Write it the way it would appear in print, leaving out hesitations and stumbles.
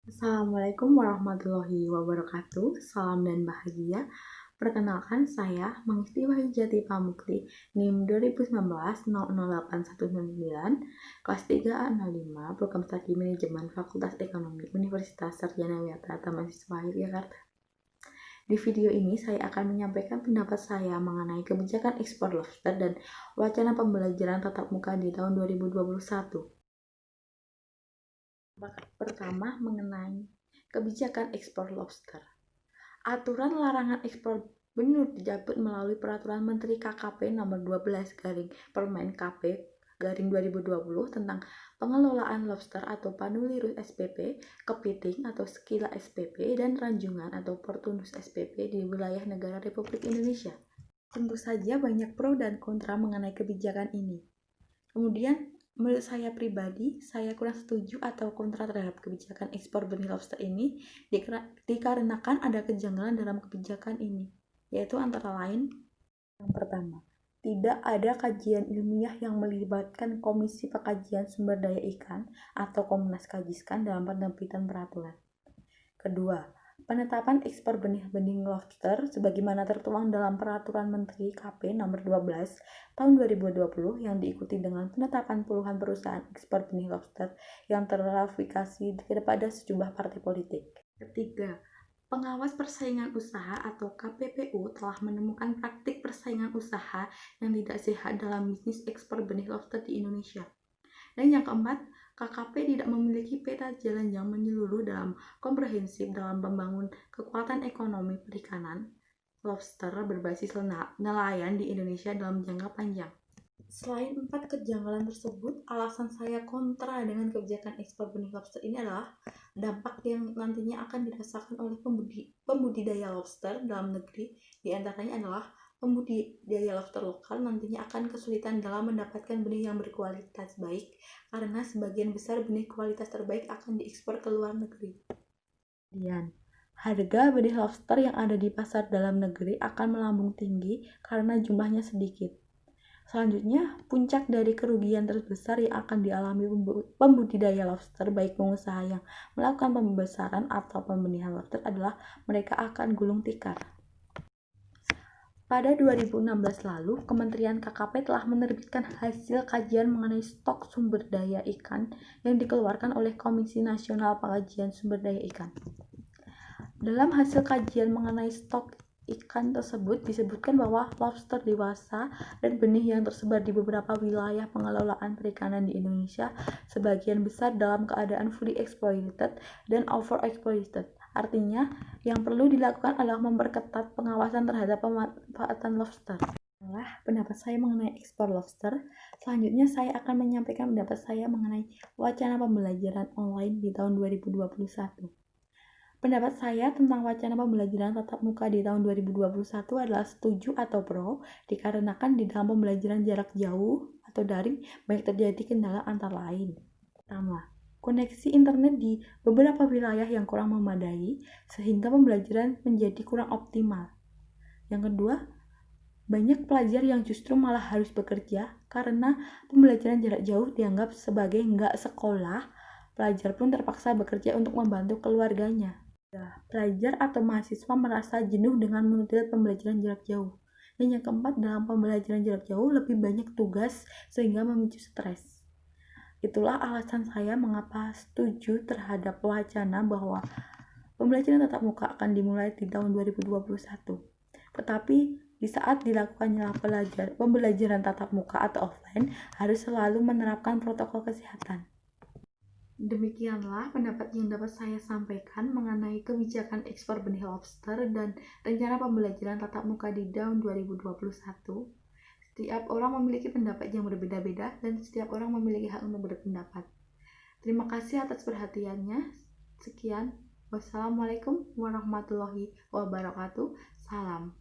Assalamualaikum warahmatullahi wabarakatuh. Salam dan bahagia. Perkenalkan, saya Mangesti Wahyujati Pamukti, NIM 2019-008199, kelas 3A05, Program Studi Manajemen Fakultas Ekonomi Universitas Sarjana Wiyata Tamasiswa Yogyakarta. Di video ini saya akan menyampaikan pendapat saya mengenai kebijakan ekspor lobster dan wacana pembelajaran tatap muka di tahun 2021. Pertama, mengenai kebijakan ekspor lobster. Aturan larangan ekspor benur dicabut melalui Peraturan Menteri KKP Nomor 12 Permen KP 2020 tentang pengelolaan lobster atau Panulirus SPP, Kepiting atau Skila SPP, dan Ranjungan atau Portunus SPP di wilayah negara Republik Indonesia. Tentu saja banyak pro dan kontra mengenai kebijakan ini. Kemudian, menurut saya pribadi, saya kurang setuju atau kontra terhadap kebijakan ekspor benih lobster ini dikarenakan ada kejanggalan dalam kebijakan ini, yaitu antara lain, yang pertama, tidak ada kajian ilmiah yang melibatkan Komisi Pengkajian Sumber Daya Ikan atau Komnas Kajiskan dalam penerbitan peraturan. Kedua, penetapan ekspor benih-benih lobster sebagaimana tertuang dalam Peraturan Menteri KP Nomor 12 Tahun 2020 yang diikuti dengan penetapan puluhan perusahaan ekspor benih lobster yang terverifikasi kepada sejumlah partai politik. Ketiga, Pengawas Persaingan Usaha atau KPPU telah menemukan praktik persaingan usaha yang tidak sehat dalam bisnis ekspor benih lobster di Indonesia. Dan yang keempat, KKP tidak memiliki peta jalan yang menyeluruh dalam komprehensif dalam membangun kekuatan ekonomi perikanan lobster berbasis nelayan di Indonesia dalam jangka panjang. Selain 4 kejanggalan tersebut, alasan saya kontra dengan kebijakan ekspor benih lobster ini adalah dampak yang nantinya akan dirasakan oleh pembudidaya lobster dalam negeri, di antaranya adalah pembudidaya lobster lokal nantinya akan kesulitan dalam mendapatkan benih yang berkualitas baik karena sebagian besar benih kualitas terbaik akan diekspor ke luar negeri. Kemudian, harga benih lobster yang ada di pasar dalam negeri akan melambung tinggi karena jumlahnya sedikit. Selanjutnya, puncak dari kerugian terbesar yang akan dialami pembudidaya lobster, baik pengusaha yang melakukan pembesaran atau pembenihan lobster, adalah mereka akan gulung tikar. Pada 2016 lalu, Kementerian KKP telah menerbitkan hasil kajian mengenai stok sumber daya ikan yang dikeluarkan oleh Komisi Nasional Pengkajian Sumber Daya Ikan. Dalam hasil kajian mengenai stok ikan tersebut disebutkan bahwa lobster dewasa dan benih yang tersebar di beberapa wilayah pengelolaan perikanan di Indonesia sebagian besar dalam keadaan fully exploited dan overexploited. Artinya, yang perlu dilakukan adalah memperketat pengawasan terhadap pemanfaatan lobster. Inilah pendapat saya mengenai ekspor lobster. Selanjutnya saya akan menyampaikan pendapat saya mengenai wacana pembelajaran online di tahun 2021. Pendapat saya tentang wacana pembelajaran tatap muka di tahun 2021 adalah setuju atau pro, dikarenakan di dalam pembelajaran jarak jauh atau daring banyak terjadi kendala antara lain. Pertama, koneksi internet di beberapa wilayah yang kurang memadai, sehingga pembelajaran menjadi kurang optimal. Yang kedua, banyak pelajar yang justru malah harus bekerja karena pembelajaran jarak jauh dianggap sebagai nggak sekolah. Pelajar pun terpaksa bekerja untuk membantu keluarganya. Pelajar atau mahasiswa merasa jenuh dengan metode pembelajaran jarak jauh. Dan yang keempat, dalam pembelajaran jarak jauh lebih banyak tugas sehingga memicu stres. Itulah alasan saya mengapa setuju terhadap wacana bahwa pembelajaran tatap muka akan dimulai di tahun 2021. Tetapi di saat dilakukannya pembelajaran tatap muka atau offline harus selalu menerapkan protokol kesehatan. Demikianlah pendapat yang dapat saya sampaikan mengenai kebijakan ekspor benih lobster dan rencana pembelajaran tatap muka di tahun 2021. Setiap orang memiliki pendapat yang berbeda-beda dan setiap orang memiliki hak untuk berpendapat. Terima kasih atas perhatiannya. Sekian. Wassalamualaikum warahmatullahi wabarakatuh. Salam.